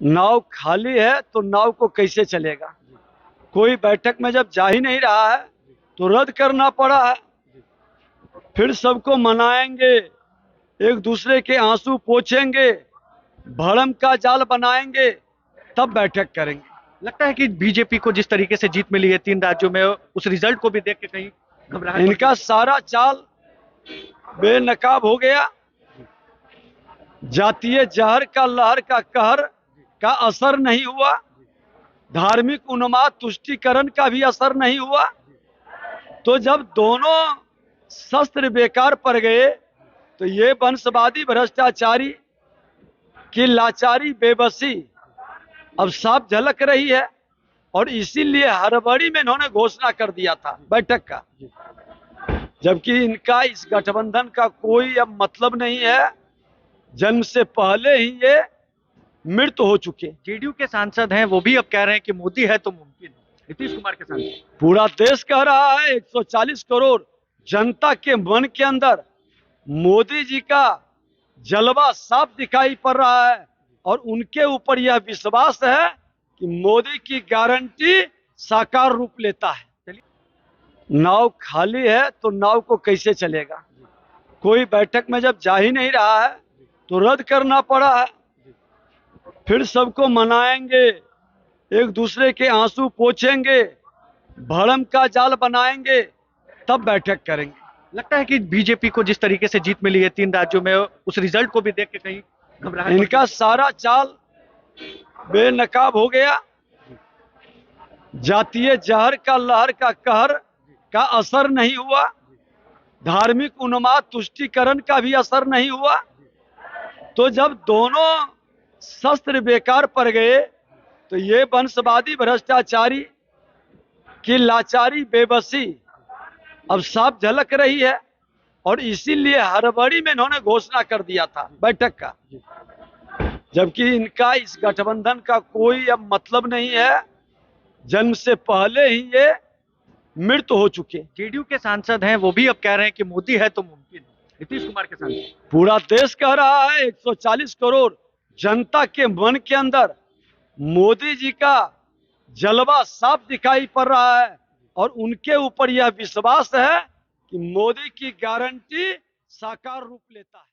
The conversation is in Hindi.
नाव खाली है तो नाव को कैसे चलेगा। कोई बैठक में जब जा ही नहीं रहा है तो रद्द करना पड़ा है। फिर सबको मनाएंगे, एक दूसरे के आंसू पोंछेंगे, भरम का जाल बनाएंगे, तब बैठक करेंगे। लगता है कि बीजेपी को जिस तरीके से जीत मिली है 3 राज्यों में, उस रिजल्ट को भी देख के कहीं घबराहट इनका सारा चाल बेनकाब हो गया। जातीय जहर का लहर का कहर का असर नहीं हुआ, धार्मिक उन्माद तुष्टीकरण का भी असर नहीं हुआ। तो जब दोनों शस्त्र बेकार पड़ गए तो ये वंशवादी भ्रष्टाचारी की लाचारी बेबसी अब साफ झलक रही है। और इसीलिए हड़बड़ी में इन्होंने घोषणा कर दिया था बैठक का, जबकि इनका इस गठबंधन का कोई अब मतलब नहीं है। जन्म से पहले ही ये मृत हो चुके। जेडीयू के सांसद हैं, वो भी अब कह रहे हैं कि मोदी है तो मुमकिन है। नीतीश कुमार के सांसद पूरा देश कह रहा है, 140 करोड़ जनता के मन के अंदर मोदी जी का जलवा साफ दिखाई पड़ रहा है। और उनके ऊपर यह विश्वास है कि मोदी की गारंटी साकार रूप लेता है। नाव खाली है तो नाव को कैसे चलेगा। कोई बैठक में जब जा ही नहीं रहा है तो रद्द करना पड़ा है। फिर सबको मनाएंगे, एक दूसरे के आंसू पोंछेंगे, भरम का जाल बनाएंगे, तब बैठक करेंगे। लगता है कि बीजेपी को जिस तरीके से जीत मिली है 3 राज्यों में, उस रिजल्ट को भी देख के कहीं घबराहट इनका सारा चाल बेनकाब हो गया। जातीय जहर का लहर का कहर का असर नहीं हुआ, धार्मिक उन्माद तुष्टीकरण का भी असर नहीं हुआ। तो जब दोनों शस्त्र बेकार पड़ गए तो ये वंशवादी भ्रष्टाचारी की लाचारी बेबसी अब साफ झलक रही है। और इसीलिए हड़बड़ी में इन्होंने घोषणा कर दिया था बैठक का, जबकि इनका इस गठबंधन का कोई अब मतलब नहीं है। जन्म से पहले ही ये मृत हो चुके। जेडीयू के सांसद हैं, वो भी अब कह रहे हैं कि मोदी है तो मुमकिन है। नीतीश कुमार के सांसद पूरा देश कह रहा है, 140 करोड़ जनता के मन के अंदर मोदी जी का जलवा साफ दिखाई पड़ रहा है। और उनके ऊपर यह विश्वास है कि मोदी की गारंटी साकार रूप लेता है।